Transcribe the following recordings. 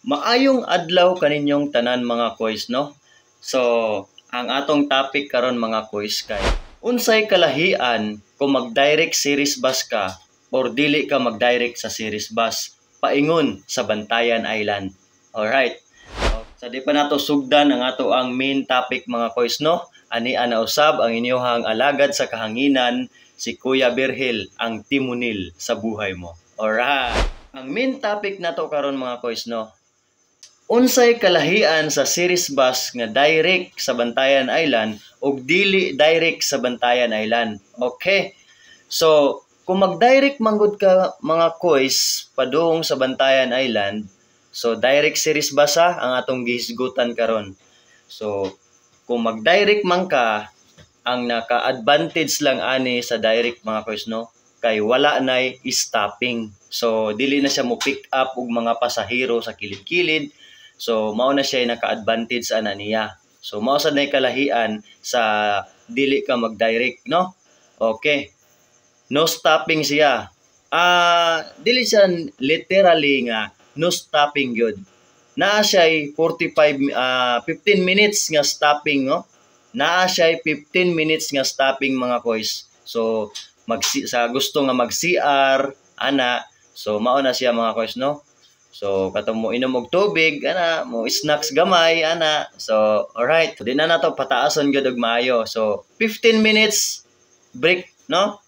Maayong adlaw kaninyong tanan mga koys, no? So, ang atong topic karon mga koys kay unsay kalahian kung mag-direct series bus ka or dili ka mag-direct sa series bus paingon sa Bantayan Island. Alright. So, di pa nato sugdan ang ato ang main topic mga koys, no? Ani ana usab ang inyohang alagad sa kahanginan, si Kuya Virgil, ang timunil sa buhay mo. Alright. Ang main topic nato karon mga koys, no? Unsay kalahian sa series bus nga direct sa Bantayan Island ug dili direct sa Bantayan Island. Okay. So, kung mag-direct manggod ka mga koys padung sa Bantayan Island, so direct series bus ang atong gihisgutan karon. So, kung mag-direct man ka, ang naka-advantage lang ani sa direct mga koys, no? Kay wala nay stopping. So, dili na siya mo pick up og mga pasahero sa kilid-kilid. So, mao na siya naka-advantage ana niya. So, mao sad nay kalahian sa dili ka mag-direct, no? Okay. No stopping siya. Dili siya literally nga no stopping gyud. Naa siya 15 minutes nga stopping, no? Naa siya 15 minutes nga stopping mga koys. So, sa gusto nga mag-CR ana, so mao na siya mga koys, no? So, katong mo inom og tubig, ana, mo snacks gamay, ana. So, alright. So, di na nato pataason gyud og maayo. So, 15 minutes break, no?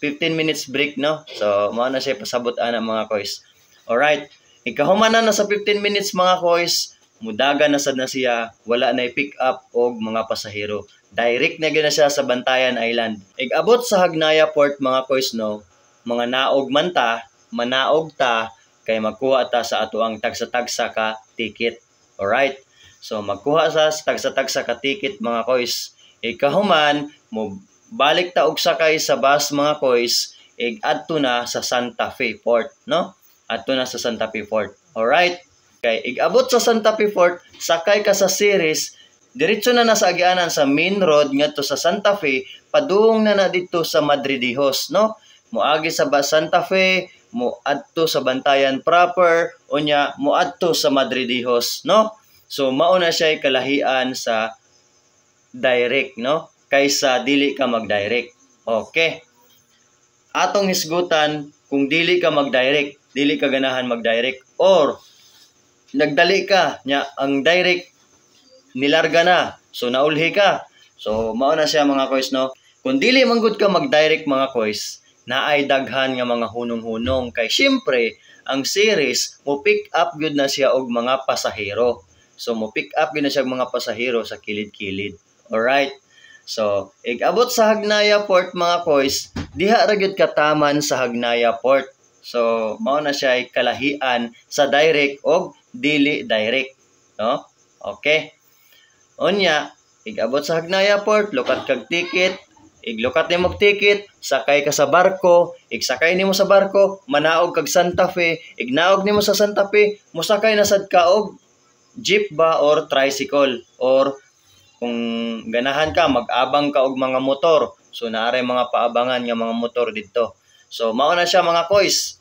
15 minutes break, no? So, mao na siya pasabot ana mga koys. Alright. Ikahuman na sa 15 minutes mga koys, mudagan na sad na siya, wala na i-pick up og mga pasahero. Direct na gyud na siya sa Bantayan Island. Ig-abot sa Hagnaya Port mga koys, no? Mga naog man ta, manaog ta, kay magkuha ta sa ato ang tagsa-tagsa ka ticket. Alright? So, magkuha sa tagsa-tagsa ka ticket mga koys. Ikahuman, mo balik ta og sakay sa bus mga koys, ig-adto na sa Santa Fe Port, no? Adto na sa Santa Fe Port. Alright? Kay ig-abot sa Santa Fe Port, sakay ka sa series, diretso na sa agianan sa main road ngadto sa Santa Fe, padung na dito sa Madridijos, no? Moagi sa Santa Fe, mo adto sa Bantayan proper, unya mo adto sa Madridijos, no? So mao na siya kalahian sa direct, no? Kaysa dili ka mag-direct. Okay. Atong hisgutan kung dili ka mag-direct, dili ka ganahan mag-direct or nagdali ka nya ang direct nilarga na. So naulhi ka. So mao na siya mga koys, no? Kung dili man gud ka mag-direct mga koys, naay daghan nga mga hunong-hunong kay syempre ang series mo pick up gyud na siya og mga pasahero. So mo pick up gyud na siya og mga pasahero sa kilid-kilid. Alright? So, ig-abot sa Hagnaya Port mga koys, diha ra gyud kataman sa Hagnaya Port. So, mao na siya kalahian sa direct og dili direct, no? Okay. Unya, ig-abot sa Hagnaya Port, lukat kag ticket, iglukat nimo og ticket, sakay ka sa barko, igsakay nimo sa barko, manaog kag Santa Fe, ignaog nimo sa Santa Fe, mosakay na sad ka og jeep ba or tricycle or kung ganahan ka mag-abang ka og mga motor. So naaray mga paabangan nga mga motor didto. So mao na siya mga koys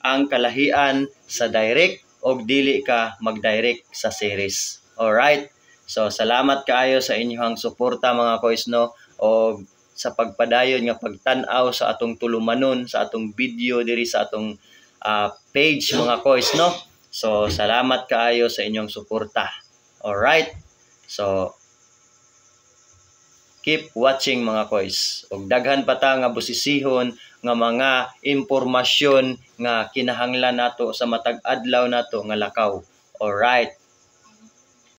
ang kalahian sa direct og dili ka mag-direct sa series. Alright? So salamat kaayo sa inyong suporta mga koys, no? Og sa pagpadayon nga pagtan-aw sa atong tulumanon, sa atong video diri sa atong page mga koys, no? So salamat kaayo sa inyong suporta. Alright? So keep watching mga koys. Og daghan pa ta nga busisihon nga mga impormasyon nga kinahanglan nato sa matag adlaw nato nga lakaw. Alright.